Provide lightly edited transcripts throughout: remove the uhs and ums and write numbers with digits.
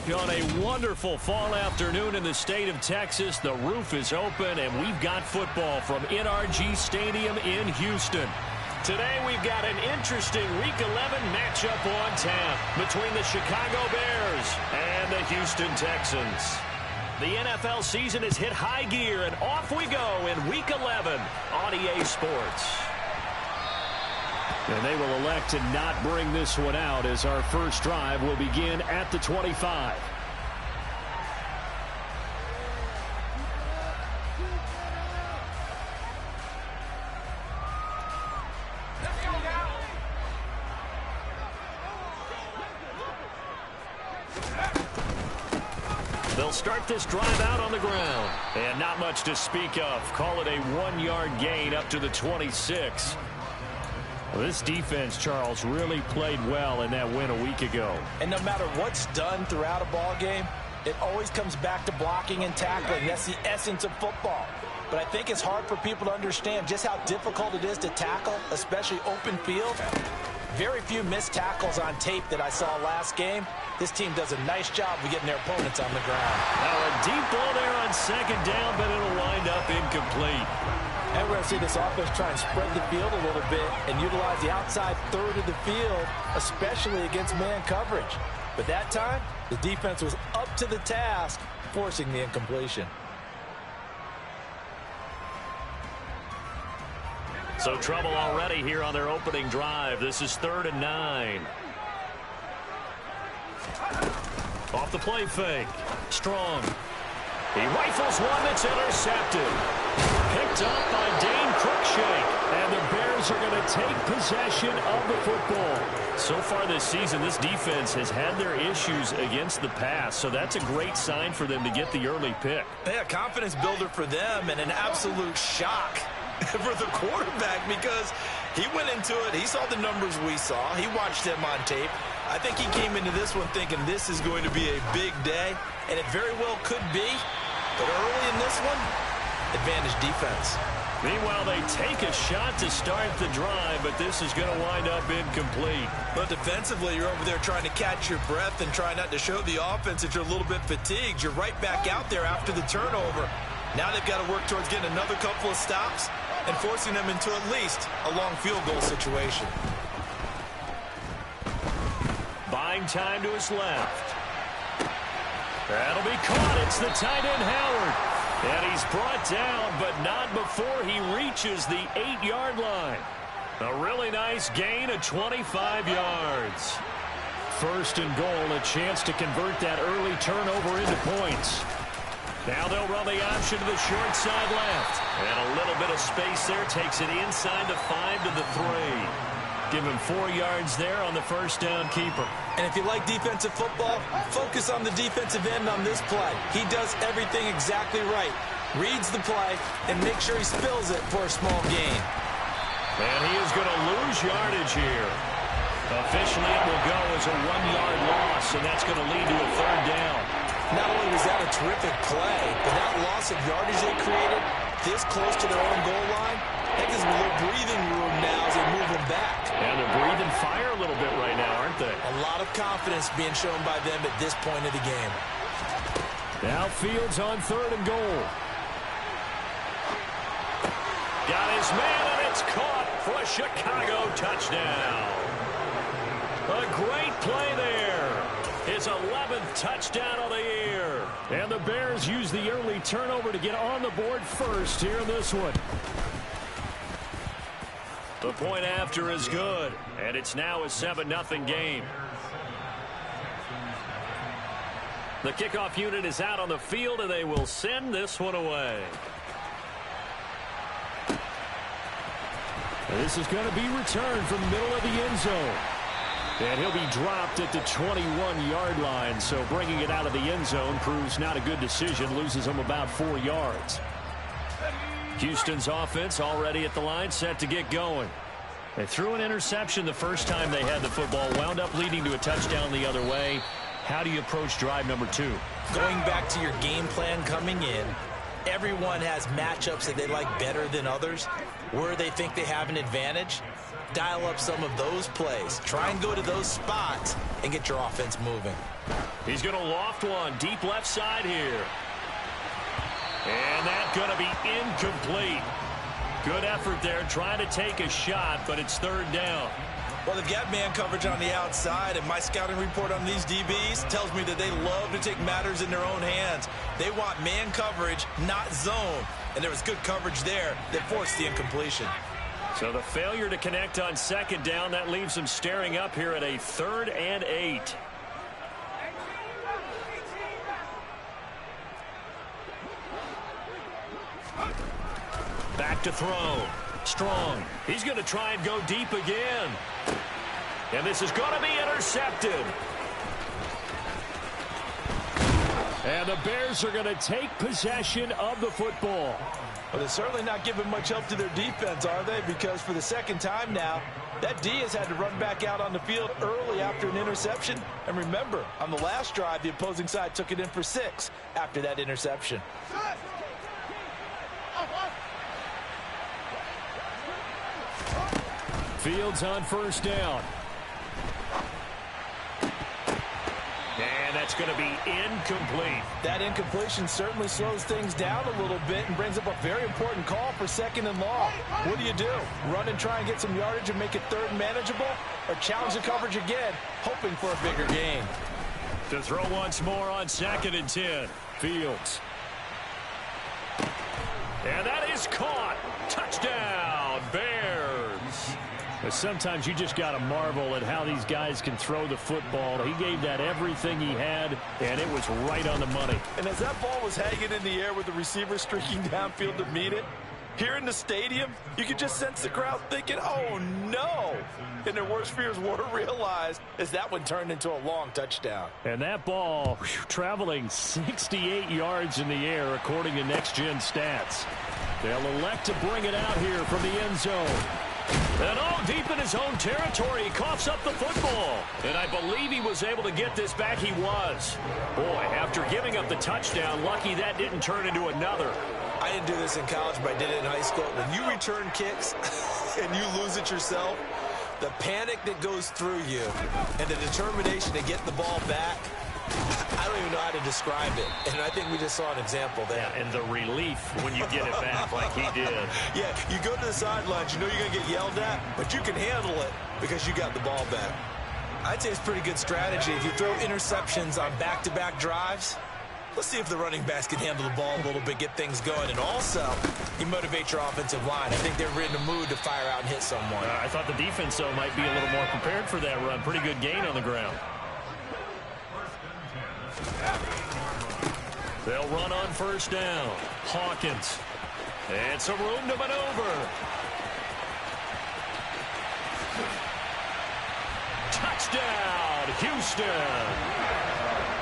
On a wonderful fall afternoon in the state of Texas, the roof is open, and we've got football from NRG Stadium in Houston. Today, we've got an interesting Week 11 matchup on tap between the Chicago Bears and the Houston Texans. The NFL season has hit high gear, and off we go in Week 11 on EA Sports. And they will elect to not bring this one out as our first drive will begin at the 25. They'll start this drive out on the ground. And not much to speak of. Call it a 1-yard gain up to the 26. Well, this defense, Charles, really played well in that win a week ago. And no matter what's done throughout a ball game, it always comes back to blocking and tackling. That's the essence of football. But I think it's hard for people to understand just how difficult it is to tackle, especially open field. Very few missed tackles on tape that I saw last game. This team does a nice job of getting their opponents on the ground. Now a deep ball there on second down, but it'll wind up incomplete. And we're going to see this offense try and spread the field a little bit and utilize the outside third of the field, especially against man coverage. But that time, the defense was up to the task, forcing the incompletion. So trouble already here on their opening drive. This is 3rd and 9. Off the play fake. Strong. He rifles one that's intercepted. Picked up by Dane Cruikshank. And the Bears are going to take possession of the football. So far this season, this defense has had their issues against the pass. So that's a great sign for them to get the early pick. Yeah, confidence builder for them and an absolute shock for the quarterback because he went into it. He saw the numbers we saw. He watched them on tape. I think he came into this one thinking this is going to be a big day, and it very well could be. But early in this one, advantage defense. Meanwhile, they take a shot to start the drive, but this is going to wind up incomplete. But defensively, you're over there trying to catch your breath and try not to show the offense that you're a little bit fatigued. You're right back out there after the turnover. Now they've got to work towards getting another couple of stops and forcing them into at least a long field goal situation. Buying time to his left. That'll be caught. It's the tight end, Howard. And he's brought down, but not before he reaches the 8-yard line. A really nice gain of 25 yards. 1st and goal, a chance to convert that early turnover into points. Now they'll run the option to the short side left. And a little bit of space there takes it inside the 5 to the 3. Give him 4 yards there on the first down keeper. And if you like defensive football, focus on the defensive end on this play. He does everything exactly right. Reads the play and makes sure he spills it for a small gain. And he is going to lose yardage here. Officially, it will go as a 1-yard loss, and that's going to lead to a 3rd down. Not only was that a terrific play, but that loss of yardage they created this close to their own goal line, that gives them a little breathing room now as they move them back. And they're breathing fire a little bit right now, aren't they? A lot of confidence being shown by them at this point of the game. Now Fields on 3rd and goal. Got his man, and it's caught for a Chicago touchdown. A great play there. His 11th touchdown of the year. And the Bears use the early turnover to get on the board first here in this one. The point after is good, and it's now a 7-0 game. The kickoff unit is out on the field, and they will send this one away. And this is going to be returned from the middle of the end zone. And he'll be dropped at the 21-yard line, so bringing it out of the end zone proves not a good decision, loses him about 4 yards. Houston's offense already at the line, set to get going. They threw an interception the first time they had the football, wound up leading to a touchdown the other way. How do you approach drive number 2? Going back to your game plan coming in, everyone has matchups that they like better than others, where they think they have an advantage. dial up some of those plays. Try and go to those spots and get your offense moving. He's going to loft one deep left side here. And that's going to be incomplete. Good effort there trying to take a shot, but it's third down. Well, they've got man coverage on the outside, and my scouting report on these DBs tells me that they love to take matters in their own hands. They want man coverage, not zone. And there was good coverage there that forced the incompletion. So the failure to connect on second down, that leaves them staring up here at a 3rd and 8. Back to throw. Strong. He's going to try and go deep again. And this is going to be intercepted. And the Bears are going to take possession of the football. Well, they're certainly not giving much help to their defense, are they? Because for the second time now, that D has had to run back out on the field early after an interception. And remember, on the last drive, the opposing side took it in for 6 after that interception. Fields on first down. And that's going to be incomplete. That incompletion certainly slows things down a little bit and brings up a very important call for 2nd and long. What do? Run and try and get some yardage and make it 3rd and manageable? Or challenge the coverage again, hoping for a bigger gain? To throw once more on 2nd and 10. Fields. And that is caught. Touchdown, Bears. But sometimes you just got to marvel at how these guys can throw the football. He gave that everything he had, and it was right on the money. And as that ball was hanging in the air with the receiver streaking downfield to meet it, here in the stadium, you could just sense the crowd thinking, oh, no. And their worst fears were realized as that one turned into a long touchdown. And that ball traveling 68 yards in the air, according to Next Gen Stats. They'll elect to bring it out here from the end zone. And deep in his own territory, he coughs up the football. And I believe he was able to get this back. He was. Boy, after giving up the touchdown, lucky that didn't turn into another. I didn't do this in college, but I did it in high school. When you return kicks and you lose it yourself, the panic that goes through you and the determination to get the ball back, I don't even know how to describe it. And I think we just saw an example there. Yeah, and the relief when you get it back like he did. Yeah, you go to the sidelines, you know you're going to get yelled at, but you can handle it because you got the ball back. I'd say it's pretty good strategy. If you throw interceptions on back-to-back drives, let's see if the running backs can handle the ball a little bit, get things going. And also, you motivate your offensive line. I think they're in the mood to fire out and hit someone. I thought the defense, though, might be a little more prepared for that run. Pretty good gain on the ground. They'll run on first down. Hawkins. And some room to maneuver. Touchdown, Houston.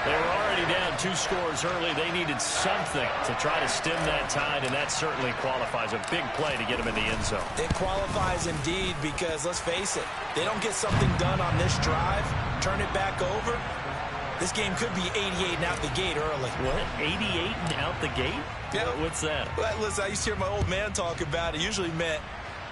They were already down 2 scores early. They needed something to try to stem that tide, and that certainly qualifies. A big play to get them in the end zone. It qualifies indeed because, let's face it, they don't get something done on this drive, turn it back over, this game could be 88 and out the gate early. What? 88 and out the gate? Yeah. What's that? Well, listen, I used to hear my old man talk about it. Usually meant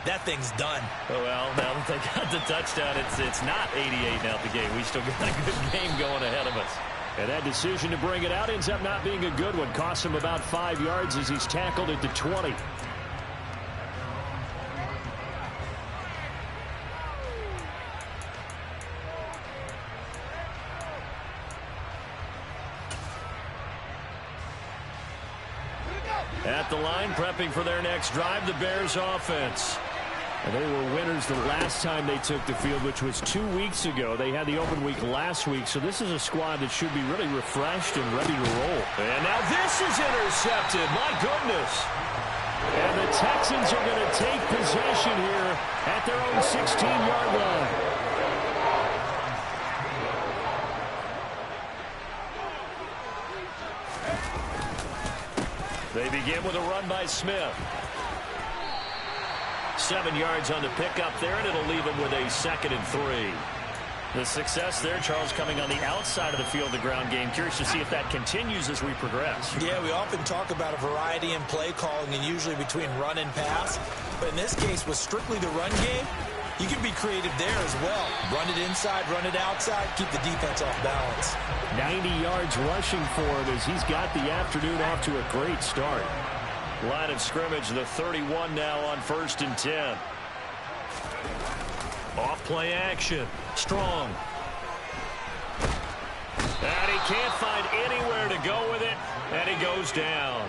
that thing's done. Oh, well, now that they got the touchdown, it's not 88 and out the gate. We still got a good game going ahead of us. And that decision to bring it out ends up not being a good one. Costs him about 5 yards as he's tackled at the 20. At the line, prepping for their next drive, the Bears offense. And they were winners the last time they took the field, which was 2 weeks ago. They had the open week last week, so this is a squad that should be really refreshed and ready to roll. And now this is intercepted. My goodness. And the Texans are going to take possession here at their own 16-yard line. They begin with a run by Smith. 7 yards on the pickup there, and it'll leave him with a 2nd and 3. The success there, Charles, coming on the outside of the field, the ground game. Curious to see if that continues as we progress. Yeah, we often talk about a variety in play calling and usually between run and pass. But in this case, with strictly the run game, You can be creative there as well. Run it inside, run it outside, keep the defense off balance. 90 yards rushing for him as he's got the afternoon off to a great start. Line of scrimmage, the 31 now on 1st and 10. Off play action. Strong. And he can't find anywhere to go with it, and he goes down.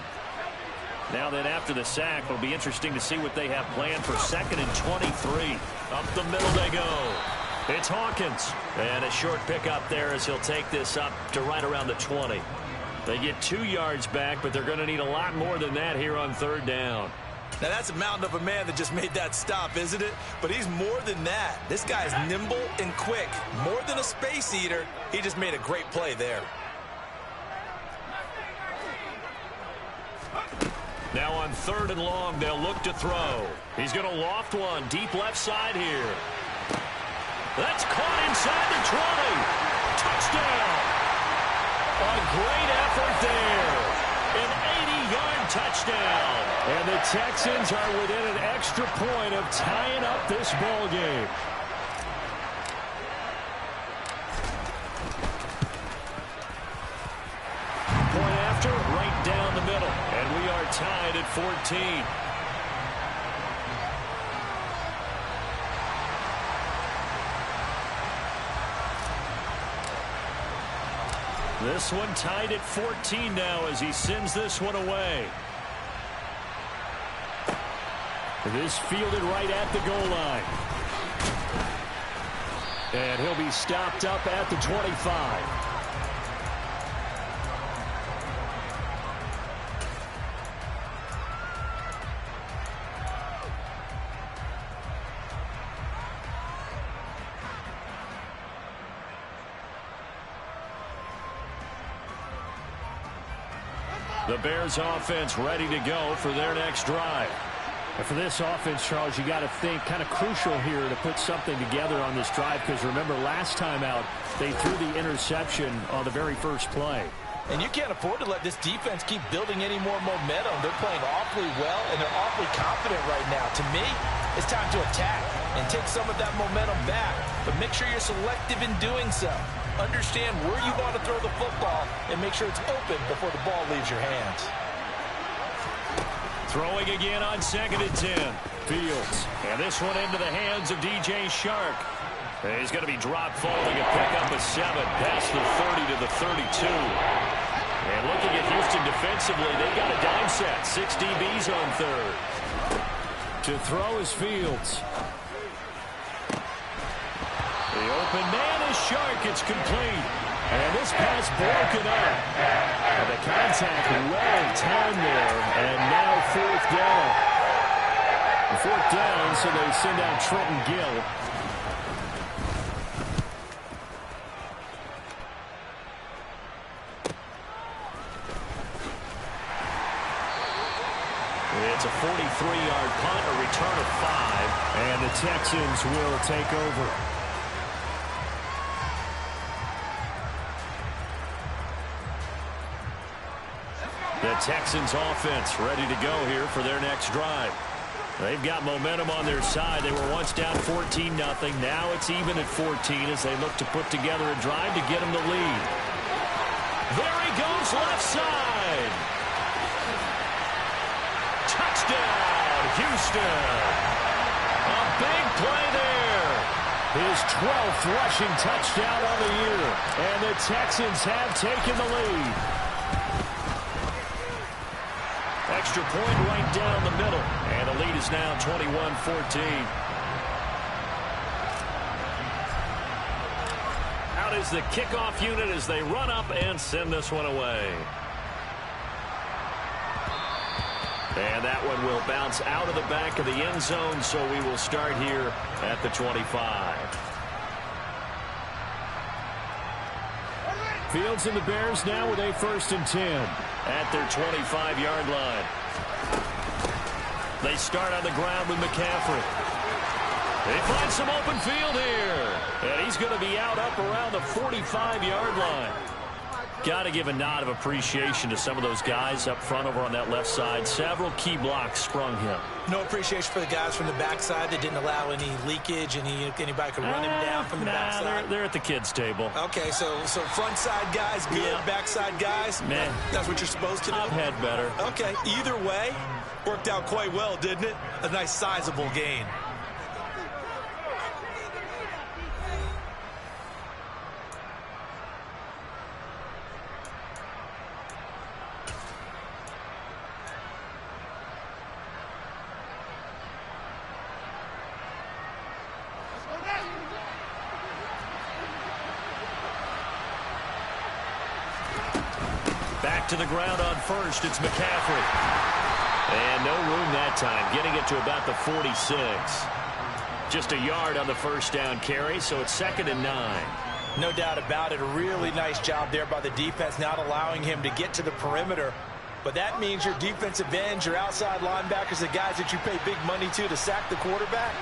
Now then, after the sack, it'll be interesting to see what they have planned for 2nd and 23. Up the middle they go. It's Hawkins. And a short pickup there as he'll take this up to right around the 20. They get 2 yards back, but they're going to need a lot more than that here on 3rd down. Now, that's a mountain of a man that just made that stop, isn't it? But he's more than that. This guy's nimble and quick. More than a space eater, he just made a great play there. Now on 3rd and long, they'll look to throw. He's going to loft one deep left side here. That's caught inside the 20. Touchdown. A great effort there. An 80-yard touchdown. And the Texans are within an extra point of tying up this ball game. Point after, right down the middle. And we are tied at 14. This one tied at 14 now as he sends this one away. This fielded right at the goal line. And he'll be stopped up at the 25. The Bears offense ready to go for their next drive. And for this offense, Charles, you got to think kind of crucial here to put something together on this drive because remember last time out they threw the interception on the very first play. And you can't afford to let this defense keep building any more momentum. They're playing awfully well and they're awfully confident right now. To me, it's time to attack and take some of that momentum back. But make sure you're selective in doing so. Understand where you want to throw the football and make sure it's open before the ball leaves your hands. Throwing again on 2nd and 10. Fields. And this one into the hands of DJ Shark. He's going to be dropped following a pickup of 7 past the 30 to the 32. And looking at Houston defensively, they've got a dime set. 6 DBs on 3rd. To throw is Fields. The open man is Shark. It's complete. And this pass broken up. And the contact well timed there. And now 4th down. 4th down, so they send out Trenton Gill. It's a 43-yard punt, a return of 5. And the Texans will take over. The Texans offense ready to go here for their next drive. They've got momentum on their side. They were once down 14-0. Now it's even at 14 as they look to put together a drive to get them the lead. There he goes left side. Touchdown, Houston. A big play there. His 12th rushing touchdown of the year. And the Texans have taken the lead. Extra point right down the middle. And the lead is now 21-14. Out is the kickoff unit as they run up and send this one away. And that one will bounce out of the back of the end zone, so we will start here at the 25. Fields and the Bears now with a 1st and 10 at their 25-yard line. They start on the ground with McCaffrey. They find some open field here. And he's going to be out up around the 45-yard line. Got to give a nod of appreciation to some of those guys up front over on that left side. Several key blocks sprung him. No appreciation for the guys from the backside that didn't allow any leakage, anybody could run him down from the backside. They're at the kids' table. Okay, so front side guys good, backside guys, man, that's what you're supposed to do? I've had better. Okay, either way, worked out quite well, didn't it? A nice sizable gain. Back to the ground on first. It's McCaffrey. And no room that time. Getting it to about the 46. Just a yard on the first down carry, so it's 2nd and 9. No doubt about it. A really nice job there by the defense, not allowing him to get to the perimeter. But that means your defensive ends, your outside linebackers, the guys that you pay big money to sack the quarterback,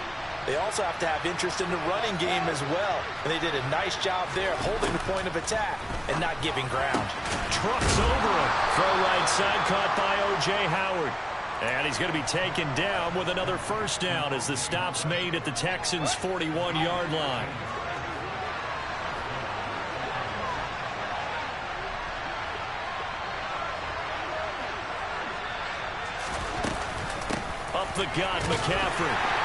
they also have to have interest in the running game as well. And they did a nice job there of holding the point of attack and not giving ground. Trucks over him. Throw right side caught by O.J. Howard. And he's going to be taken down with another first down as the stop's made at the Texans' 41-yard line. Up the gut, McCaffrey.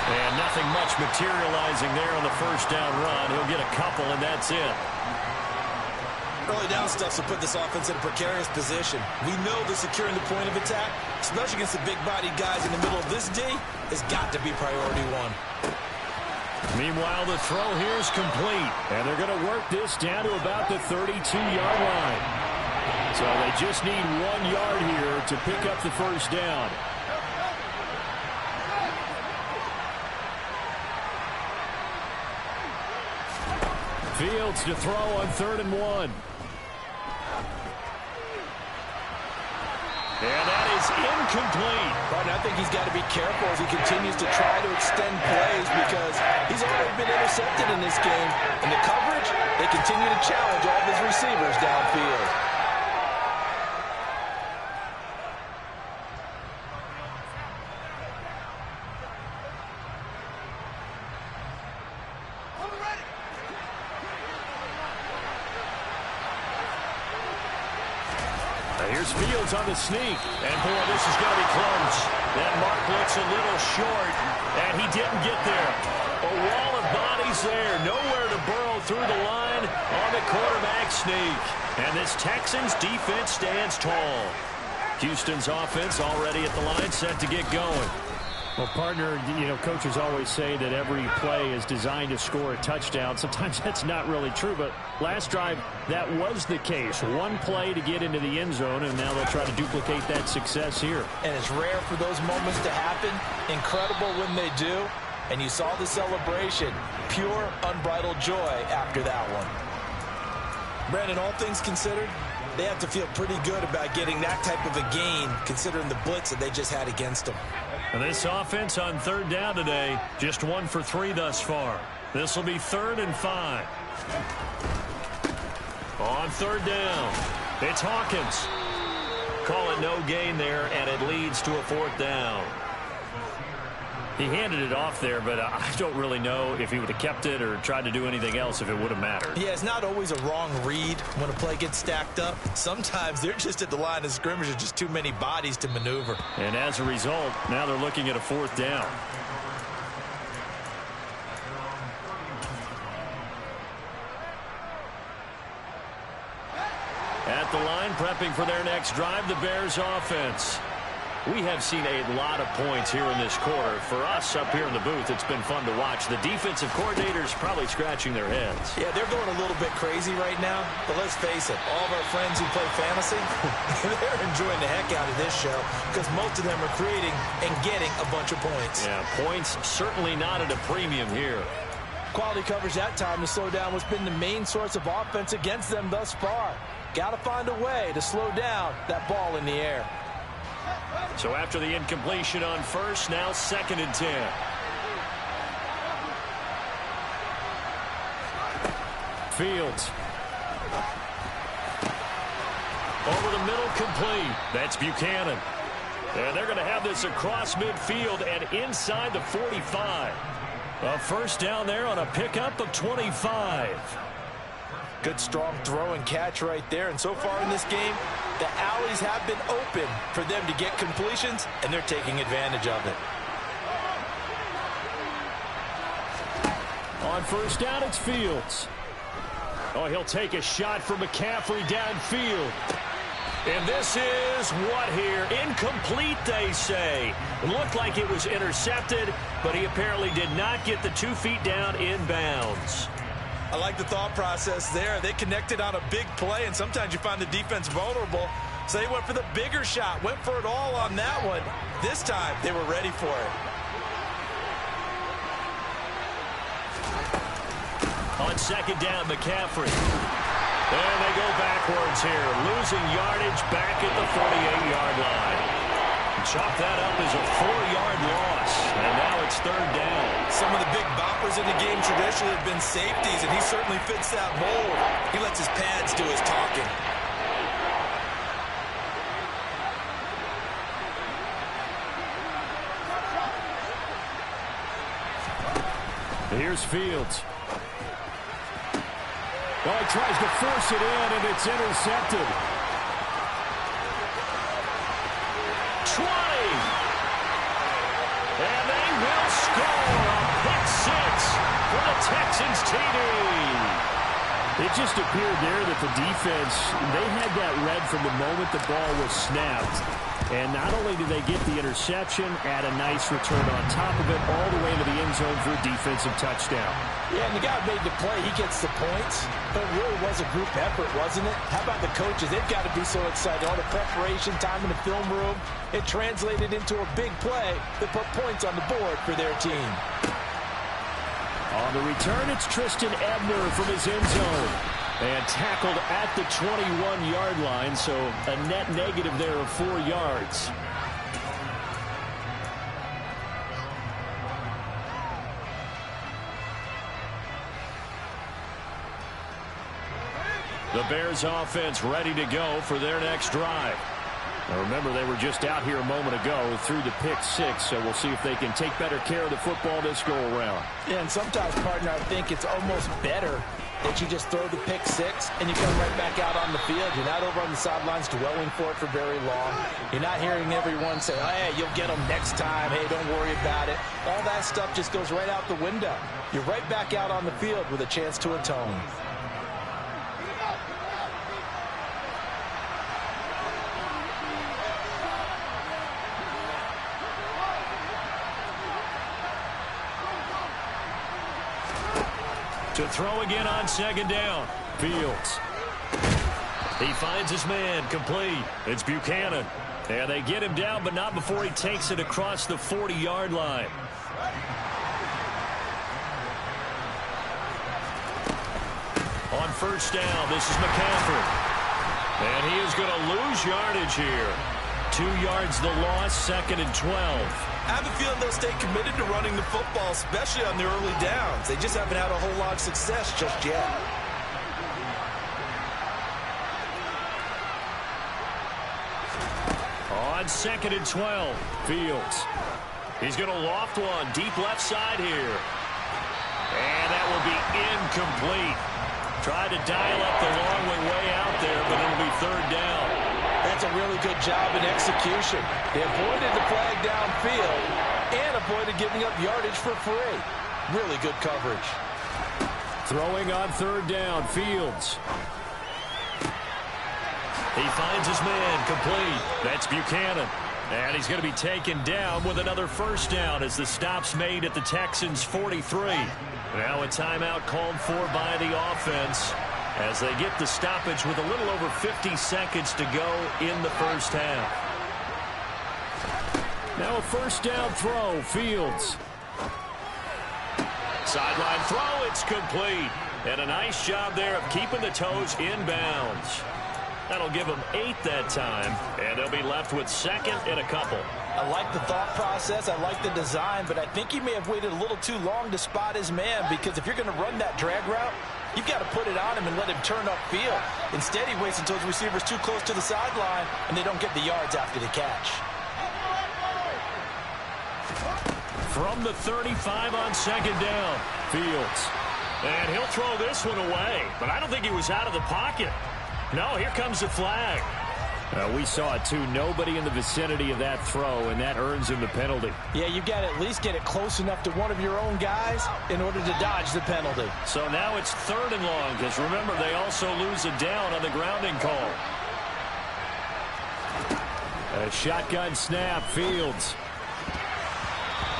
And nothing much materializing there on the first down run. He'll get a couple, and that's it. Early down stuff will put this offense in a precarious position. We know that securing the point of attack, especially against the big-bodied guys in the middle of this D, has got to be priority one. Meanwhile, the throw here is complete. And they're going to work this down to about the 32-yard line. So they just need 1 yard here to pick up the first down. Fields to throw on 3rd and 1. And that is incomplete. Right, I think he's got to be careful as he continues to try to extend plays because he's already been intercepted in this game. And the coverage, they continue to challenge all of his receivers downfield. Here's Fields on the sneak. And, boy, this is going to be close. That mark looks a little short, and he didn't get there. A wall of bodies there. Nowhere to burrow through the line on the quarterback sneak. And this Texans defense stands tall. Houston's offense already at the line, set to get going. Well, partner, coaches always say that every play is designed to score a touchdown. Sometimes that's not really true, but last drive, that was the case. One play to get into the end zone, and now they'll try to duplicate that success here. And it's rare for those moments to happen. Incredible when they do. And you saw the celebration. Pure, unbridled joy after that one. Brandon, all things considered, they have to feel pretty good about getting that type of a gain, considering the blitz that they just had against them. And this offense on 3rd down today, just 1 for 3 thus far. This will be 3rd and 5. On 3rd down, it's Hawkins. Call it no gain there, and it leads to a 4th down. He handed it off there, but I don't really know if he would have kept it or tried to do anything else if it would have mattered. Yeah, it's not always a wrong read when a play gets stacked up. Sometimes they're just at the line of scrimmage. There's just too many bodies to maneuver. And as a result, now they're looking at a 4th down. At the line, prepping for their next drive, the Bears offense. We have seen a lot of points here in this quarter. For us up here in the booth, it's been fun to watch. The defensive coordinators probably scratching their heads. Yeah, they're going a little bit crazy right now. But let's face it, all of our friends who play fantasy, they're enjoying the heck out of this show because most of them are creating and getting a bunch of points. Yeah, points certainly not at a premium here. Quality coverage that time to slow down what's been the main source of offense against them thus far. Got to find a way to slow down that ball in the air. So after the incompletion on first, now 2nd and 10. Fields. Over the middle, complete. That's Buchanan. And they're going to have this across midfield and inside the 45. A first down there on a pickup of 25. Good strong throw and catch right there. And so far in this game, the alleys have been open for them to get completions, and they're taking advantage of it. On first down, it's Fields. Oh, he'll take a shot from McCaffrey downfield. And this is what here? Incomplete, they say. It looked like it was intercepted, but he apparently did not get the 2 feet down inbounds. I like the thought process there. They connected on a big play, and sometimes you find the defense vulnerable. So they went for the bigger shot, went for it all on that one. This time, they were ready for it. On second down, McCaffrey. And they go backwards here, losing yardage back at the 48-yard line. Chalk that up as a 4-yard loss, and now it's third down. Some of the big boppers in the game traditionally have been safeties, and he certainly fits that mold. He lets his pads do his talking. Here's Fields. Well, he tries to force it in, and it's intercepted. 20. And they will score a pick six for the Texans TD. It just appeared there that the defense, they had that read from the moment the ball was snapped. And not only did they get the interception, add a nice return on top of it, all the way into the end zone for a defensive touchdown. Yeah, and the guy made the play. He gets the points. But it really was a group effort, wasn't it? How about the coaches? They've got to be so excited. All the preparation, time in the film room, it translated into a big play that put points on the board for their team. On the return, it's Tristan Ebner from his end zone. And tackled at the 21-yard line, so a net negative there of 4 yards. The Bears offense ready to go for their next drive. Now remember, they were just out here a moment ago through the pick six, so we'll see if they can take better care of the football this go around. Yeah, and sometimes, partner, I think it's almost better that you just throw the pick six and you come right back out on the field. You're not over on the sidelines dwelling for it for very long. You're not hearing everyone say, hey, you'll get them next time. Hey, don't worry about it. All that stuff just goes right out the window. You're right back out on the field with a chance to atone. To throw again on second down. Fields. He finds his man, complete. It's Buchanan. And they get him down, but not before he takes it across the 40-yard line. On first down, this is McCaffrey. And he is going to lose yardage here. 2 yards the loss, second and 12. I have a feeling they'll stay committed to running the football, especially on the early downs. They just haven't had a whole lot of success just yet. On second and 12, Fields. He's going to loft one deep left side here. And that will be incomplete. Tried to dial up the long way out there, but it'll be third down. That's a really good job in execution. They avoided the flag downfield and avoided giving up yardage for free. Really good coverage. Throwing on third down, Fields. He finds his man, complete. That's Buchanan. And he's going to be taken down with another first down as the stop's made at the Texans' 43. Now a timeout called for by the offense as they get the stoppage with a little over 50 seconds to go in the first half. Now a first down throw, Fields. Sideline throw, it's complete. And a nice job there of keeping the toes inbounds. That'll give them 8 that time, and they'll be left with second and a couple. I like the thought process. I like the design, but I think he may have waited a little too long to spot his man, because if you're going to run that drag route, You've got to put it on him and let him turn upfield. Instead, he waits until his receiver's too close to the sideline, and they don't get the yards after the catch. From the 35 on second down, Fields. And he'll throw this one away, but I don't think he was out of the pocket. No, here comes the flag. We saw it too. Nobody in the vicinity of that throw, and that earns him the penalty. Yeah, you've got to at least get it close enough to one of your own guys in order to dodge the penalty. So now it's 3rd and long, because remember, they also lose a down on the grounding call. A shotgun snap, Fields.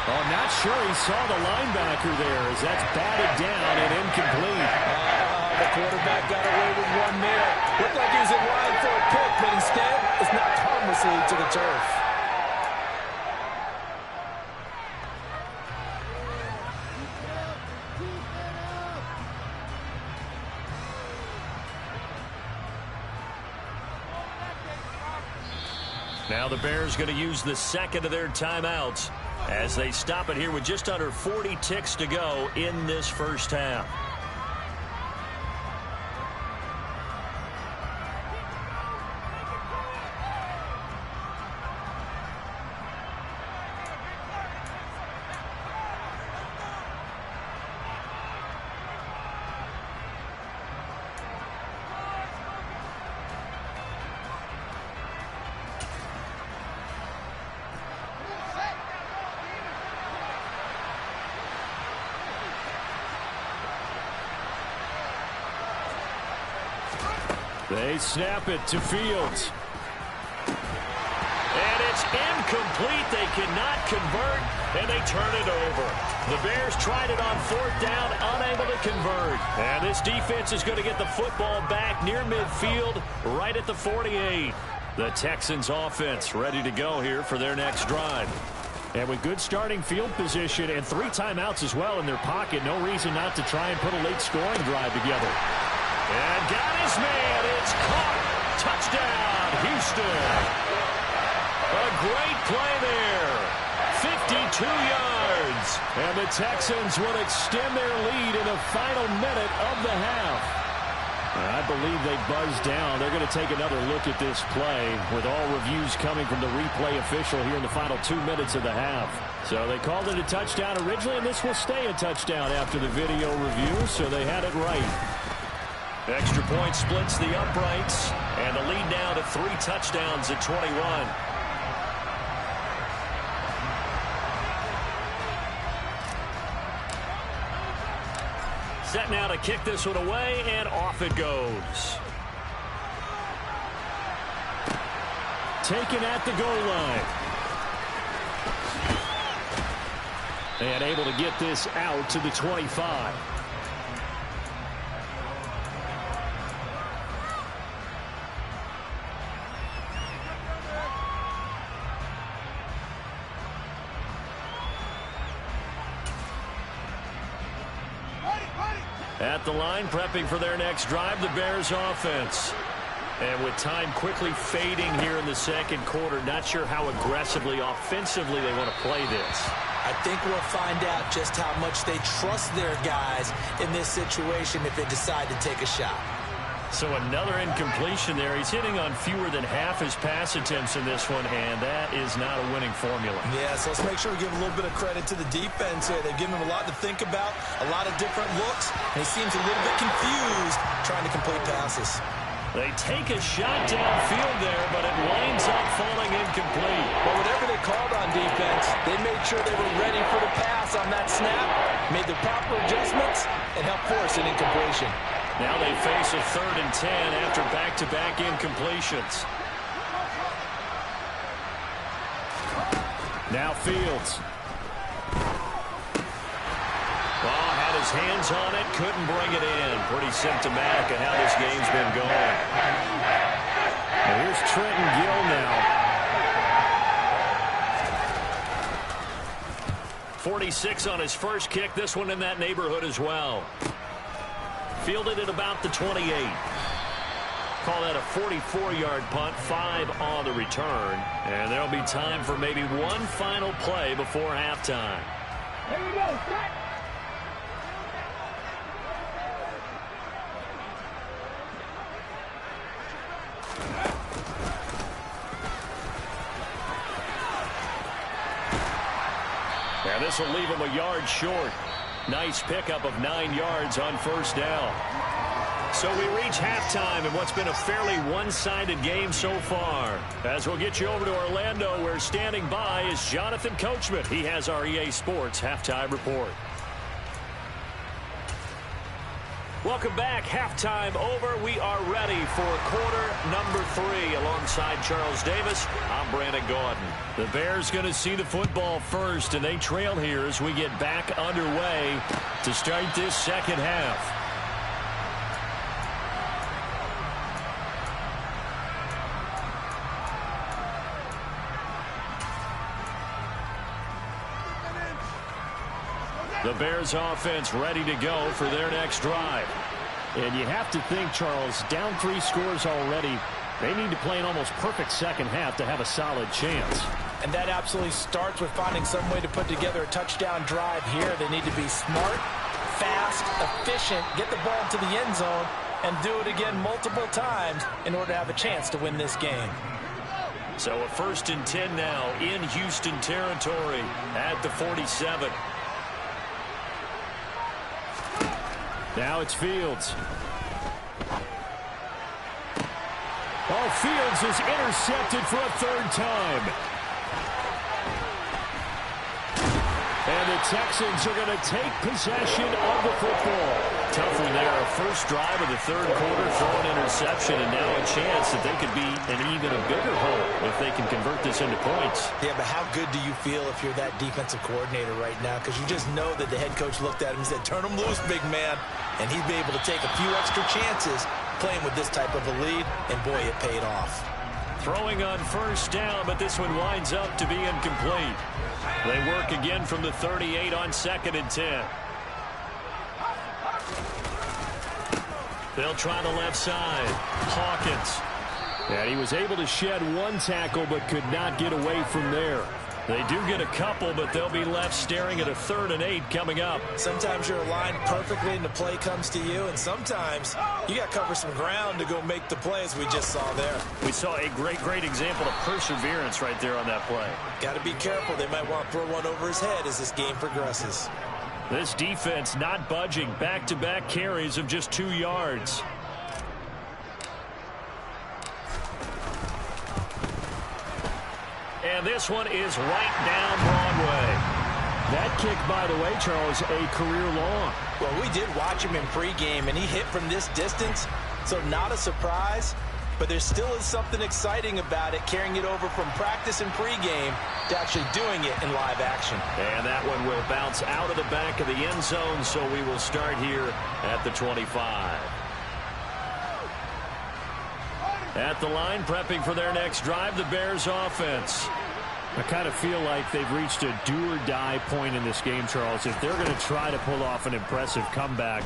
Oh, not sure he saw the linebacker there as that's batted down and incomplete. The quarterback got away with one there. Looked like he was in line for a pick, but instead it's knocked harmlessly to the turf. Now the Bears going to use the second of their timeouts as they stop it here with just under 40 ticks to go in this first half. They snap it to Fields. And it's incomplete. They cannot convert, and they turn it over. The Bears tried it on 4th down, unable to convert. And this defense is going to get the football back near midfield, right at the 48. The Texans offense ready to go here for their next drive. And with good starting field position and 3 timeouts as well in their pocket, no reason not to try and put a late scoring drive together. And got his man. It's caught. Touchdown, Houston. A great play there. 52 yards. And the Texans will extend their lead in the final minute of the half. I believe they buzzed down. They're going to take another look at this play with all reviews coming from the replay official here in the final 2 minutes of the half. So they called it a touchdown originally, and this will stay a touchdown after the video review, so they had it right. Extra point splits the uprights, and the lead now to 3 touchdowns at 21. Set now to kick this one away, and off it goes. Taken at the goal line. And able to get this out to the 25. At the line, prepping for their next drive, the Bears offense. And with time quickly fading here in the second quarter, not sure how aggressively, offensively they want to play this. I think we'll find out just how much they trust their guys in this situation if they decide to take a shot. So another incompletion there. He's hitting on fewer than half his pass attempts in this one, and that is not a winning formula. Yeah, so let's make sure we give a little bit of credit to the defense here. They've given him a lot to think about, a lot of different looks, and he seems a little bit confused trying to complete passes. They take a shot downfield there, but it winds up falling incomplete. But whatever they called on defense, they made sure they were ready for the pass on that snap, made the proper adjustments, and helped force an incompletion. Now they face a 3rd and 10 after back-to-back incompletions. Now Fields. Oh, had his hands on it, couldn't bring it in. Pretty symptomatic of how this game's been going. And here's Trenton Gill now. 46 on his first kick. This one in that neighborhood as well. Fielded at about the 28. Call that a 44-yard punt, 5 on the return. And there'll be time for maybe one final play before halftime. Here we go, set. And this will leave him a yard short. Nice pickup of 9 yards on first down. So we reach halftime in what's been a fairly one-sided game so far. As we'll get you over to Orlando, where standing by is Jonathan Coachman. He has our EA Sports halftime report. Welcome back. Halftime over. We are ready for quarter number 3. Alongside Charles Davis, I'm Brandon Gordon. The Bears going to see the football first, and they trail here as we get back underway to start this second half. The Bears offense ready to go for their next drive. And you have to think, Charles, down 3 scores already. They need to play an almost perfect second half to have a solid chance. And that absolutely starts with finding some way to put together a touchdown drive here. They need to be smart, fast, efficient, get the ball to the end zone, and do it again multiple times in order to have a chance to win this game. So a 1st and 10 now in Houston territory at the 47. Now it's Fields. Oh, Fields is intercepted for a 3rd time. And the Texans are going to take possession of the football. Tough one there. First drive of the 3rd quarter, throw an interception, and now a chance that they could be an even a bigger hole if they can convert this into points. Yeah, but how good do you feel if you're that defensive coordinator right now? Because you just know that the head coach looked at him and said, turn him loose, big man. And he'd be able to take a few extra chances playing with this type of a lead, and boy, it paid off. Throwing on first down, but this one winds up to be incomplete. They work again from the 38 on 2nd and 10. They'll try the left side. Hawkins. And he was able to shed 1 tackle but could not get away from there. They do get a couple, but they'll be left staring at a 3rd and 8 coming up. Sometimes you're aligned perfectly and the play comes to you, and sometimes you got to cover some ground to go make the play, as we just saw there. We saw a great example of perseverance right there on that play. Got to be careful. They might want to throw one over his head as this game progresses. This defense not budging. Back-to-back carries of just 2 yards. And this one is right down Broadway. That kick, by the way, Charles, a career long. Well, we did watch him in pregame, and he hit from this distance, so not a surprise. But there still is something exciting about it, carrying it over from practice and pregame to actually doing it in live action. And that one will bounce out of the back of the end zone, so we will start here at the 25. At the line, prepping for their next drive, the Bears offense. I kind of feel like they've reached a do-or-die point in this game, Charles. If they're going to try to pull off an impressive comeback,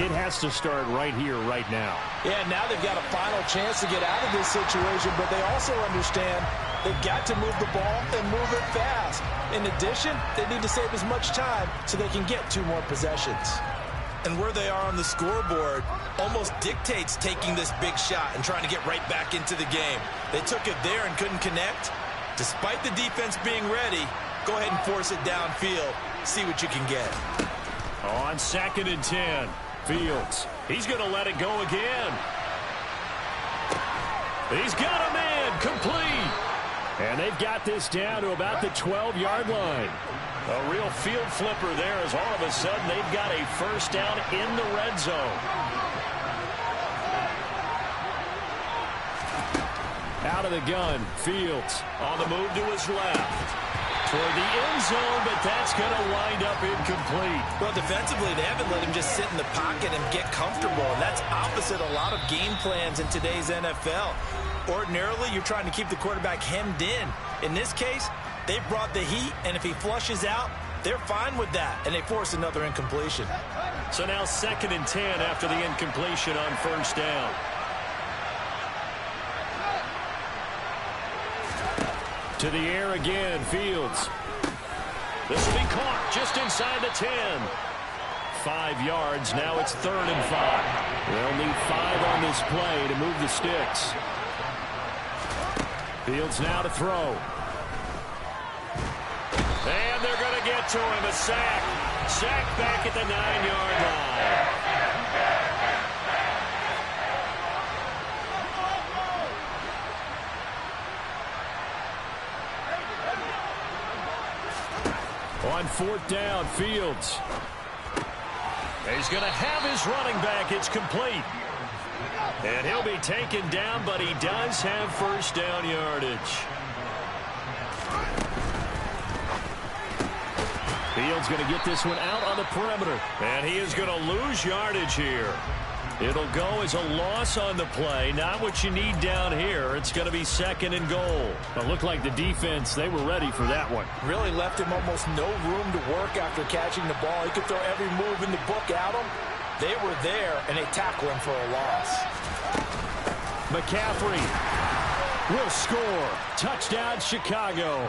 it has to start right here, right now. Yeah, now they've got a final chance to get out of this situation, but they also understand they've got to move the ball and move it fast. In addition, they need to save as much time so they can get 2 more possessions. And where they are on the scoreboard almost dictates taking this big shot and trying to get right back into the game. They took it there and couldn't connect. Despite the defense being ready, go ahead and force it downfield. See what you can get. On 2nd and 10, Fields. He's going to let it go again. He's got a man complete. And they've got this down to about the 12-yard line. A real field flipper there as all of a sudden they've got a first down in the red zone. Out of the gun, Fields. On the move to his left. Toward the end zone, but that's going to wind up incomplete. Well, defensively, they haven't let him just sit in the pocket and get comfortable, and that's opposite a lot of game plans in today's NFL. Ordinarily, you're trying to keep the quarterback hemmed in. In this case, they brought the heat, and if he flushes out, they're fine with that, and they force another incompletion. So now 2nd and 10 after the incompletion on first down. To the air again, Fields. This will be caught just inside the 10. 5 yards, now it's 3rd and 5. They'll need 5 on this play to move the sticks. Fields now to throw. And they're going to get to him. A sack. Sack back at the 9-yard line. On 4th down, Fields. He's going to have his running back. It's complete. And he'll be taken down, but he does have first down yardage. Fields going to get this one out on the perimeter. And he is going to lose yardage here. It'll go as a loss on the play. Not what you need down here. It's going to be 2nd and goal. It looked like the defense, they were ready for that one. Really left him almost no room to work after catching the ball. He could throw every move in the book at him. They were there, and they tackled him for a loss. McCaffrey will score. Touchdown, Chicago.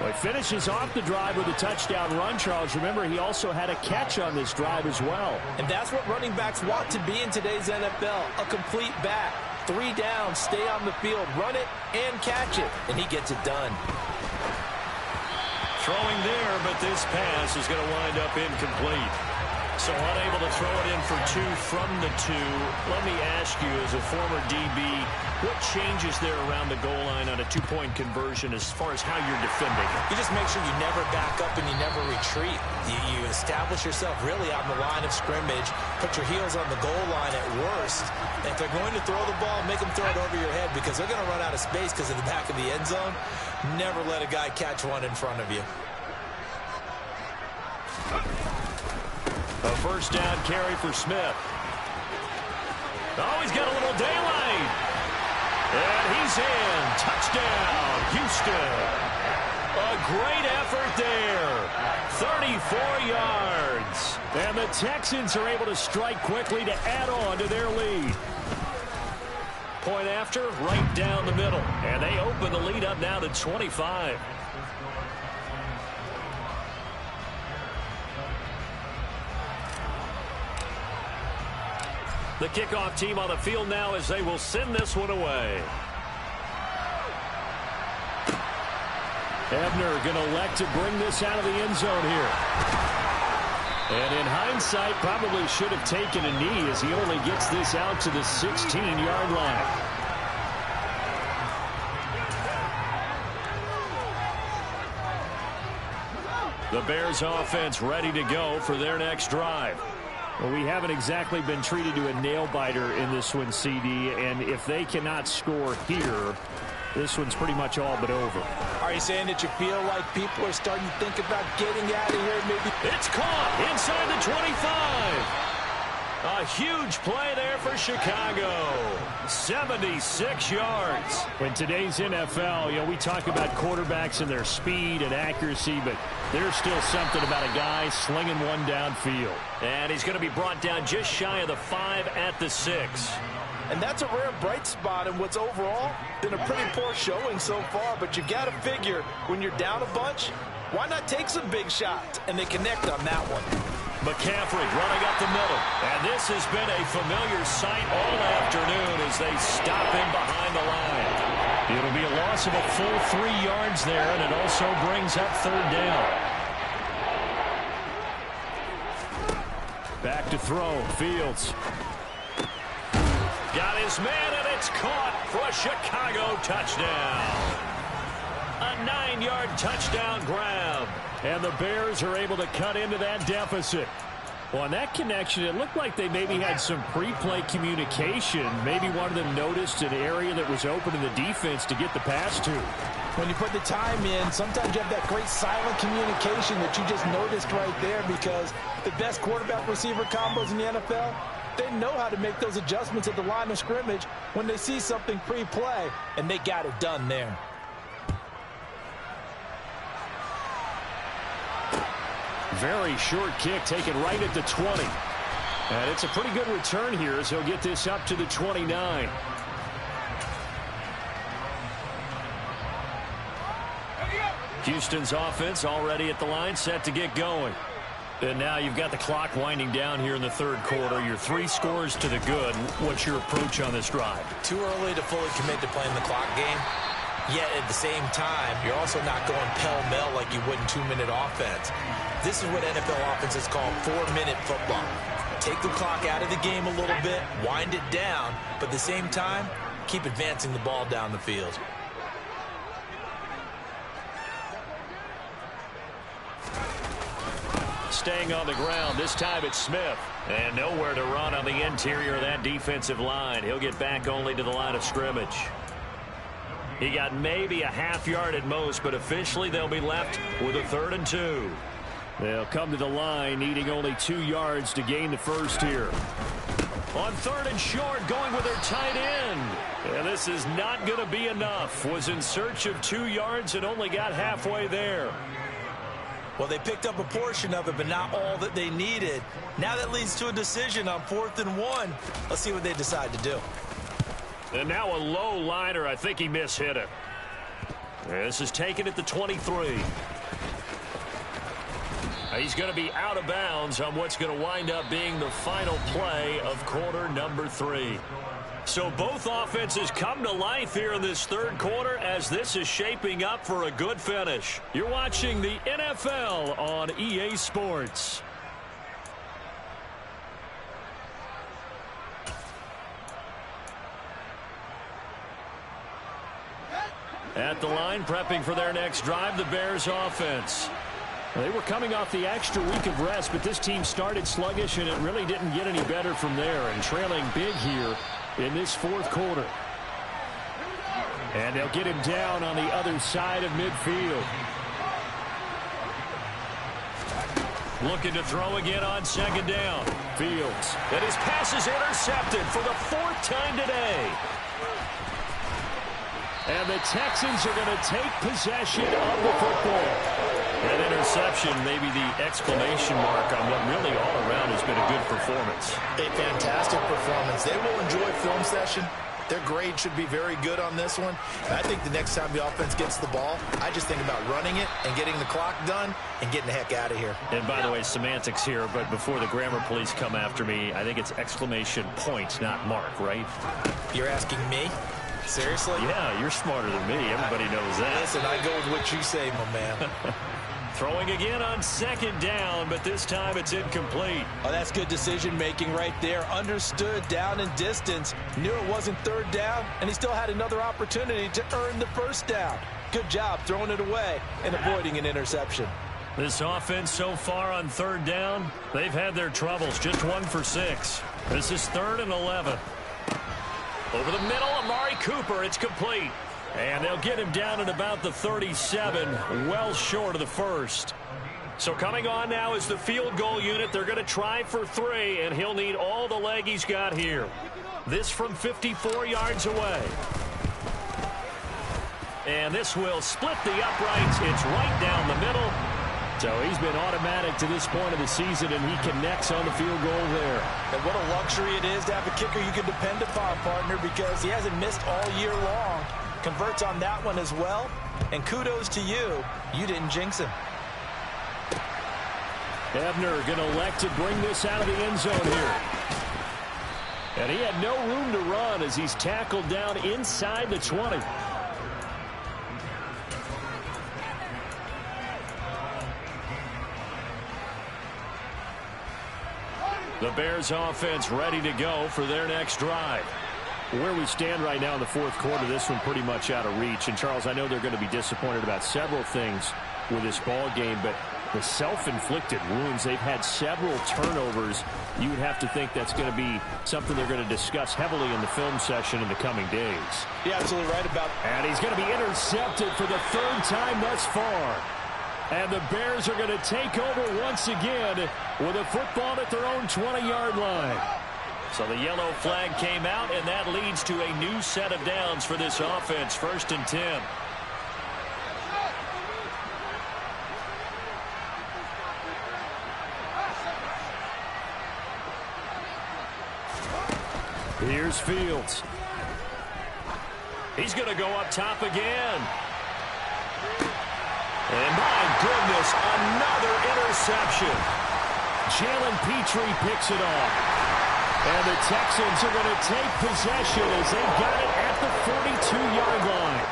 Well, he finishes off the drive with a touchdown run, Charles. Remember, he also had a catch on this drive as well. And that's what running backs want to be in today's NFL, a complete back. 3 down, stay on the field, run it, and catch it. And he gets it done. Throwing there, but this pass is going to wind up incomplete. So unable to throw it in for 2 from the 2. Let me ask you, as a former DB, what changes there around the goal line on a 2-point conversion as far as how you're defending? You just make sure you never back up and you never retreat. You establish yourself really on the line of scrimmage, put your heels on the goal line at worst. And if they're going to throw the ball, make them throw it over your head because they're going to run out of space because of the back of the end zone. Never let a guy catch one in front of you. A first down carry for Smith. Oh, he's got a little daylight. And he's in. Touchdown, Houston. A great effort there. 34 yards. And the Texans are able to strike quickly to add on to their lead. Point after, right down the middle. And they open the lead up now to 25. The kickoff team on the field now as they will send this one away. Ebner going to elect to bring this out of the end zone here. And in hindsight, probably should have taken a knee as he only gets this out to the 16-yard line. The Bears offense ready to go for their next drive. Well, we haven't exactly been treated to a nail-biter in this one, CD, and if they cannot score here, this one's pretty much all but over. Are you saying that you feel like people are starting to think about getting out of here? Maybe it's caught inside the 25. A huge play there for Chicago. 76 yards. In today's NFL, we talk about quarterbacks and their speed and accuracy, but there's still something about a guy slinging one downfield. And he's going to be brought down just shy of the 5 at the 6. And that's a rare bright spot in what's overall been a pretty poor showing so far. But you've got to figure when you're down a bunch, why not take some big shots? And they connect on that one. McCaffrey running up the middle. And this has been a familiar sight all afternoon as they stop him behind the line. It'll be a loss of a full 3 yards there, and it also brings up 3rd down. Back to throw. Fields. Got his man, and it's caught for a Chicago touchdown. A 9-yard touchdown grab. And the Bears are able to cut into that deficit. Well, on that connection, it looked like they maybe had some pre-play communication. Maybe one of them noticed an area that was open in the defense to get the pass to. When you put the time in, sometimes you have that great silent communication that you just noticed right there because the best quarterback-receiver combos in the NFL, they know how to make those adjustments at the line of scrimmage when they see something pre-play, and they got it done there. Very short kick taken right at the 20. And it's a pretty good return here as he'll get this up to the 29. Houston's offense already at the line, set to get going. And now you've got the clock winding down here in the third quarter. You're 3 scores to the good. What's your approach on this drive? Too early to fully commit to playing the clock game. Yet at the same time, you're also not going pell-mell like you would in 2-minute offense. This is what NFL offenses call 4-minute football. Take the clock out of the game a little bit, wind it down, but at the same time, keep advancing the ball down the field. Staying on the ground. This time it's Smith. And nowhere to run on the interior of that defensive line. He'll get back only to the line of scrimmage. He got maybe a half yard at most, but officially they'll be left with a 3rd and 2. They'll come to the line needing only 2 yards to gain the first here. On 3rd and short, going with their tight end. And this is not going to be enough. Was in search of 2 yards and only got halfway there. Well, they picked up a portion of it, but not all that they needed. Now that leads to a decision on 4th and 1. Let's see what they decide to do. And now a low liner. I think he mishit it. This is taken at the 23. He's going to be out of bounds on what's going to wind up being the final play of quarter number 3. So both offenses come to life here in this third quarter as this is shaping up for a good finish. You're watching the NFL on EA Sports. At the line, prepping for their next drive, the Bears offense. They were coming off the extra week of rest, but this team started sluggish, and it really didn't get any better from there, and trailing big here in this fourth quarter. And they'll get him down on the other side of midfield. Looking to throw again on 2nd down. Fields. And his pass is intercepted for the 4th time today. And the Texans are going to take possession of the football. That interception, maybe the exclamation mark on what really all around has been a good performance. A fantastic performance. They will enjoy film session. Their grade should be very good on this one. And I think the next time the offense gets the ball, I just think about running it and getting the clock done and getting the heck out of here. And by the way, semantics here, but before the grammar police come after me, I think it's exclamation point, not mark, right? You're asking me? Seriously? Yeah, you're smarter than me. Everybody knows that. Listen, I go with what you say, my man. Throwing again on 2nd down, but this time it's incomplete. Oh, that's good decision-making right there. Understood down and distance. Knew it wasn't 3rd down, and he still had another opportunity to earn the 1st down. Good job throwing it away and avoiding an interception. This offense so far on 3rd down, they've had their troubles. Just 1 for 6. This is 3rd and 11. Over the middle, Amari Cooper. It's complete. And they'll get him down at about the 37, well short of the 1st. So coming on now is the field goal unit. They're going to try for 3, and he'll need all the leg he's got here. This from 54 yards away. And this will split the uprights. It's right down the middle. So he's been automatic to this point of the season, and he connects on the field goal there. And what a luxury it is to have a kicker you can depend upon, partner, because he hasn't missed all year long. Converts on that one as well. And kudos to you. You didn't jinx him. Ebner going to elect to bring this out of the end zone here. And he had no room to run as he's tackled down inside the 20. The Bears offense ready to go for their next drive. Where we stand right now in the fourth quarter, this one pretty much out of reach. And, Charles, I know they're going to be disappointed about several things with this ball game, but the self-inflicted wounds, they've had several turnovers. You would have to think that's going to be something they're going to discuss heavily in the film session in the coming days. You're absolutely right about that. And he's going to be intercepted for the 3rd time thus far. And the Bears are going to take over once again with a football at their own 20-yard line. So the yellow flag came out, and that leads to a new set of downs for this offense. 1st and 10. Here's Fields. He's going to go up top again. And my goodness, another interception. Jalen Petrie picks it off. And the Texans are going to take possession as they got it at the 42-yard line.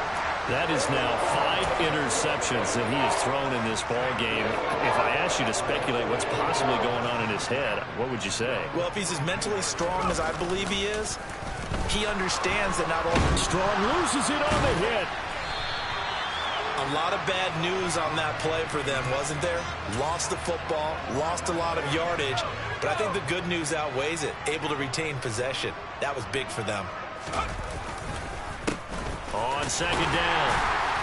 That is now 5 interceptions that he has thrown in this ball game. If I asked you to speculate what's possibly going on in his head, what would you say? Well, if he's as mentally strong as I believe he is, he understands that not only... Strong loses it on the hit. A lot of bad news on that play for them, wasn't there? Lost the football, lost a lot of yardage, but I think the good news outweighs it. Able to retain possession. That was big for them. On second down,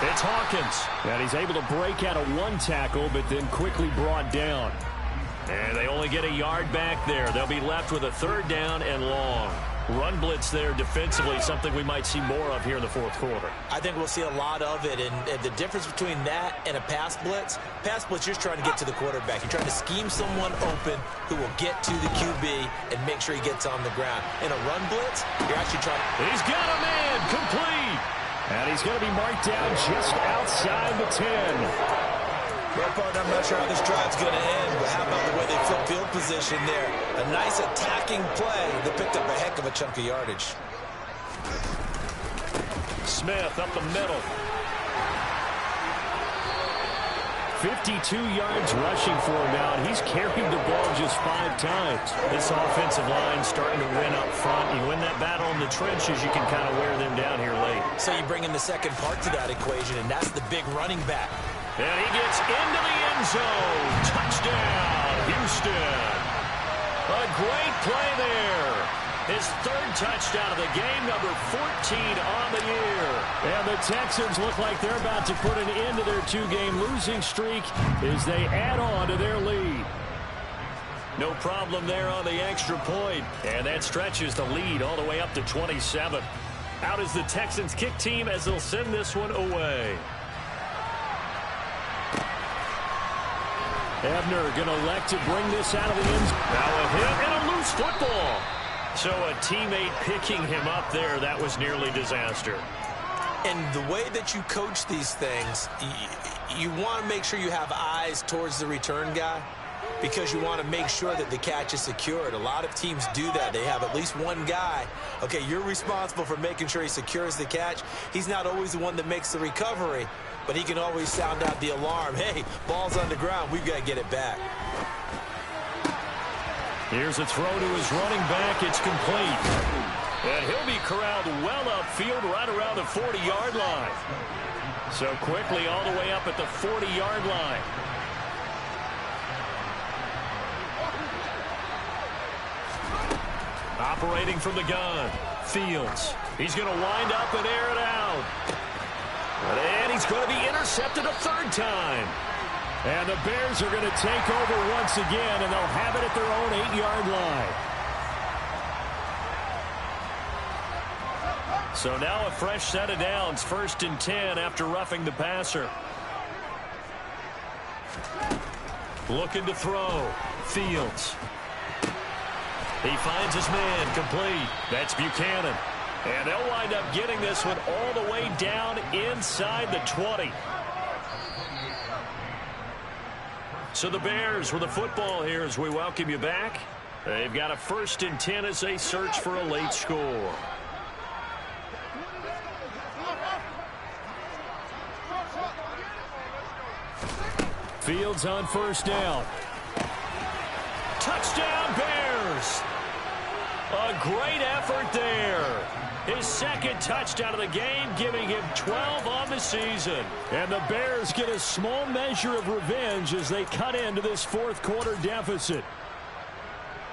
it's Hawkins. And he's able to break out of one tackle, but then quickly brought down. And they only get a yard back there. They'll be left with a 3rd down and long. Run blitz there defensively, something we might see more of here in the 4th quarter. I think we'll see a lot of it, and the difference between that and a pass blitz, you're just trying to get to the quarterback. You're trying to scheme someone open who will get to the QB and make sure he gets on the ground. In a run blitz, you're actually trying to... He's got a man, complete. And he's going to be marked down just outside the 10. Well, partner, I'm not sure how this drive's going to end, but how about the way they flip field position there? A nice attacking play that picked up a heck of a chunk of yardage. Smith up the middle. 52 yards rushing for him now, and he's carried the ball just 5 times. This offensive line starting to win up front. You win that battle in the trenches, you can kind of wear them down here late. So you bring in the second part to that equation, and that's the big running back. And he gets into the end zone. Touchdown, Houston. A great play there. His 3rd touchdown of the game, number 14 on the year. And the Texans look like they're about to put an end to their 2-game losing streak as they add on to their lead. No problem there on the extra point. And that stretches the lead all the way up to 27. Out is the Texans kick team as they'll send this one away. Ebner going to elect to bring this out of the end zone. Now a hit and a loose football. So a teammate picking him up there, that was nearly disaster. And the way that you coach these things, you want to make sure you have eyes towards the return guy because you want to make sure that the catch is secured. A lot of teams do that. They have at least one guy. Okay, you're responsible for making sure he secures the catch. He's not always the one that makes the recovery, but he can always sound out the alarm. Hey, ball's on the ground. We've got to get it back. Here's a throw to his running back. It's complete. And he'll be corralled well upfield right around the 40-yard line. So quickly all the way up at the 40-yard line. Operating from the gun, Fields. He's going to wind up and air it out. And he's going to be intercepted a 3rd time. And the Bears are going to take over once again, and they'll have it at their own 8-yard line. So now a fresh set of downs, 1st and 10 after roughing the passer. Looking to throw, Fields. He finds his man, complete. That's Buchanan. And they'll wind up getting this one all the way down inside the 20. So the Bears with the football here as we welcome you back. They've got a 1st and 10 as they search for a late score. Fields on 1st down. Touchdown, Bears! A great effort there. His 2nd touchdown of the game, giving him 12 on the season. And the Bears get a small measure of revenge as they cut into this 4th quarter deficit.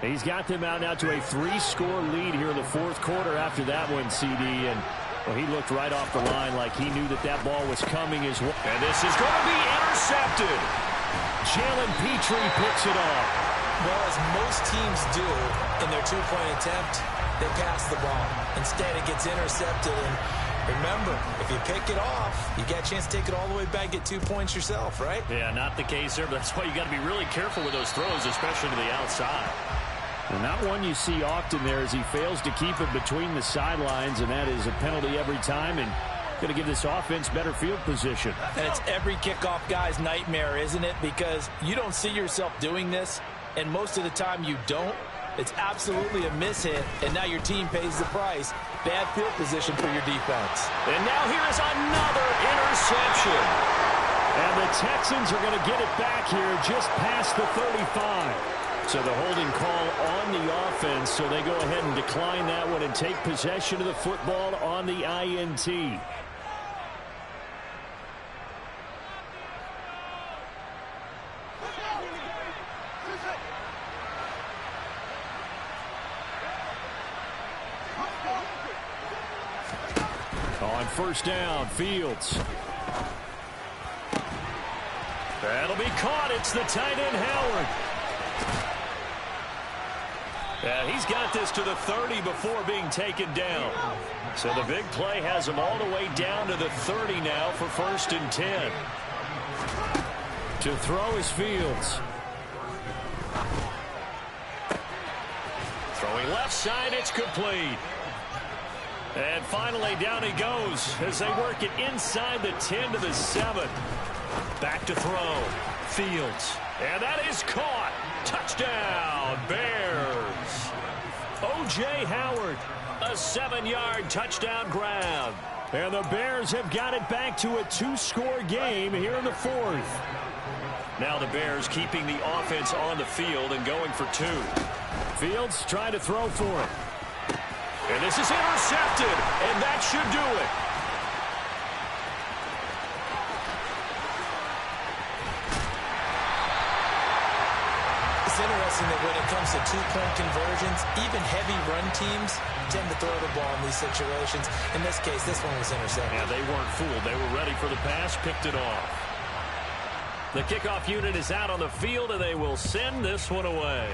He's got them out now to a 3-score lead here in the 4th quarter after that one, CD. And well, he looked right off the line like he knew that that ball was coming as well. And this is going to be intercepted. Jalen Petrie picks it off. Well, as most teams do in their 2-point attempt, they pass the ball. Instead, it gets intercepted. And remember, if you pick it off, you got a chance to take it all the way back, get 2 points yourself, right? Yeah, not the case there, but that's why you got to be really careful with those throws, especially to the outside. And not one you see often there as he fails to keep it between the sidelines, and that is a penalty every time, and going to give this offense better field position. And it's every kickoff guy's nightmare, isn't it? Because you don't see yourself doing this, and most of the time you don't, it's absolutely a mishit, and now your team pays the price. Bad field position for your defense. And now here is another interception. And the Texans are going to get it back here just past the 35. So the holding call on the offense, so they go ahead and decline that one and take possession of the football on the INT. On first down, Fields. That'll be caught. It's the tight end, Howard. And he's got this to the 30 before being taken down. So the big play has him all the way down to the 30 now for 1st and 10. To throw is Fields. Throwing left side, it's complete. And finally, down he goes as they work it inside the 10 to the 7. Back to throw. Fields. And that is caught. Touchdown, Bears. O.J. Howard, a 7-yard touchdown grab. And the Bears have got it back to a 2-score game here in the 4th. Now the Bears keeping the offense on the field and going for 2. Fields trying to throw for it. And this is intercepted, and that should do it. It's interesting that when it comes to two-point conversions, even heavy run teams tend to throw the ball in these situations. In this case, this one was intercepted. Yeah, they weren't fooled. They were ready for the pass, picked it off. The kickoff unit is out on the field, and they will send this one away.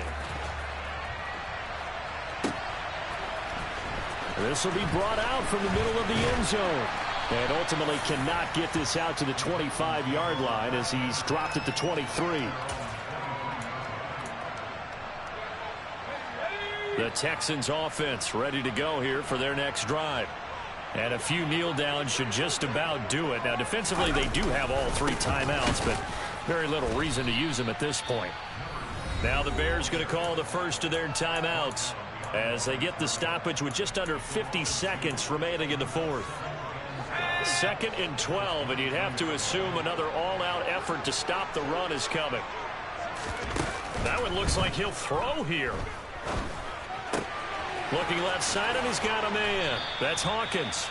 This will be brought out from the middle of the end zone. And ultimately cannot get this out to the 25-yard line as he's dropped it to 23. The Texans offense ready to go here for their next drive. And a few kneel downs should just about do it. Now defensively they do have all 3 timeouts, but very little reason to use them at this point. Now the Bears going to call the first of their timeouts as they get the stoppage with just under 50 seconds remaining in the 4th. 2nd and 12, and you'd have to assume another all-out effort to stop the run is coming. That one looks like he'll throw here. Looking left side, and he's got a man. That's Hawkins.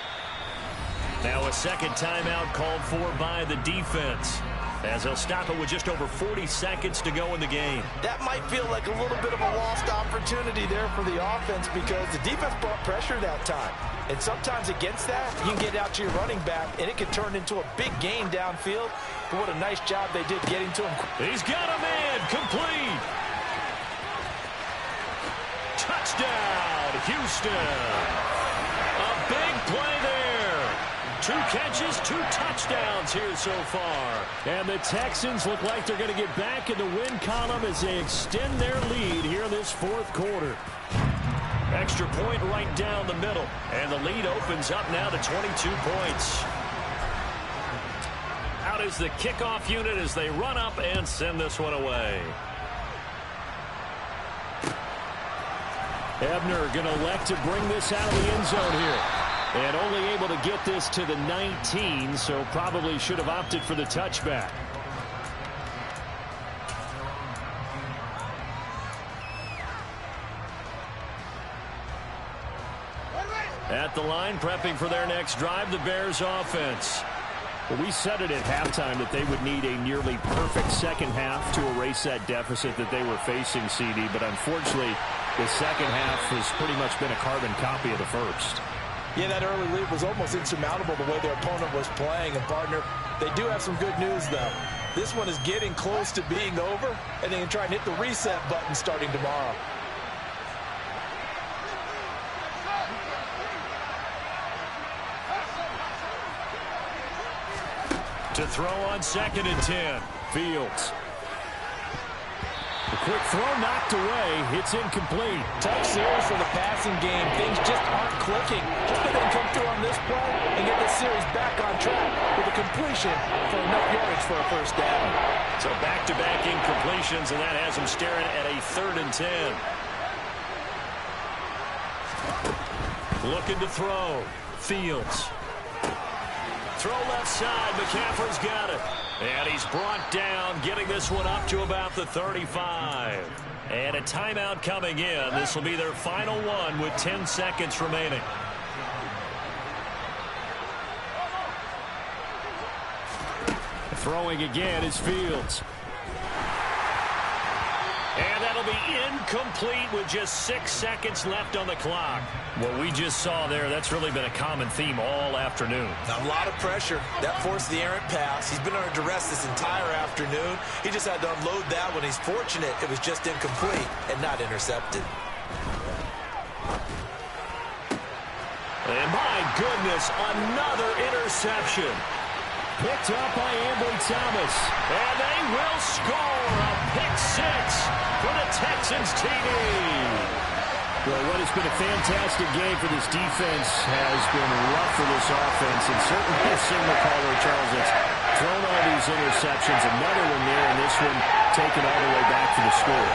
Now a second timeout called for by the defense, as they'll stop it with just over 40 seconds to go in the game. That might feel like a little bit of a lost opportunity there for the offense because the defense brought pressure that time. And sometimes against that, you can get out to your running back, and it can turn into a big gain downfield. But what a nice job they did getting to him. He's got a man. Complete. Touchdown, Houston. A big play there. 2 catches, 2 touchdowns here so far. And the Texans look like they're going to get back in the win column as they extend their lead here in this 4th quarter. Extra point right down the middle. And the lead opens up now to 22 points. Out is the kickoff unit as they run up and send this one away. Ebner going to elect to bring this out of the end zone here. And only able to get this to the 19, so probably should have opted for the touchback. At the line, prepping for their next drive, the Bears offense. Well, we said it at halftime that they would need a nearly perfect second half to erase that deficit that they were facing, CD. But unfortunately, the second half has pretty much been a carbon copy of the first. Yeah, that early lead was almost insurmountable the way their opponent was playing. And, partner, they do have some good news, though. This one is getting close to being over, and they can try and hit the reset button starting tomorrow. To throw on 2nd and 10. Fields. The quick throw knocked away. It's incomplete. Tough series for the passing game. Things just aren't clicking. Just they can come through on this play and get the series back on track with a completion for enough yardage for a first down. So back-to-back incompletions, and that has him staring at a 3rd and 10. Looking to throw. Fields. Throw left side. McCaffrey's got it. And he's brought down, getting this one up to about the 35. And a timeout coming in. This will be their final one with 10 seconds remaining. Throwing again is Fields. And that'll be incomplete with just 6 seconds left on the clock. What we just saw there, that's really been a common theme all afternoon. A lot of pressure. That forced the errant pass. He's been under duress this entire afternoon. He just had to unload that one. He's fortunate it was just incomplete and not intercepted. And my goodness, another interception. Picked up by Ambry Thomas. And they will score a pick-6 for the Texans TD. Well, what has been a fantastic game for this defense has been rough for this offense. And certainly a signal caller, Charles, that's thrown all these interceptions. Another one there, and this one taken all the way back to the score.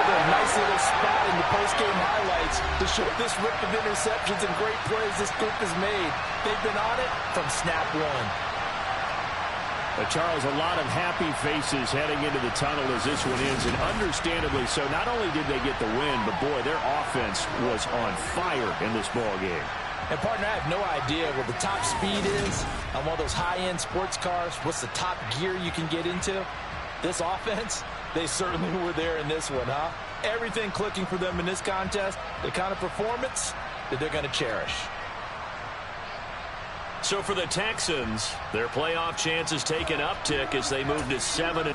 A nice little spot in the post-game highlights to show this rip of interceptions and great plays this group has made. They've been on it from snap one. But Charles, a lot of happy faces heading into the tunnel as this one ends, and understandably so. Not only did they get the win, but boy, their offense was on fire in this ball game. And partner, I have no idea what the top speed is on one of those high-end sports cars. What's the top gear you can get into? This offense, they certainly were there in this one, huh? Everything clicking for them in this contest, the kind of performance that they're going to cherish. So for the Texans, their playoff chances take an uptick as they move to 7.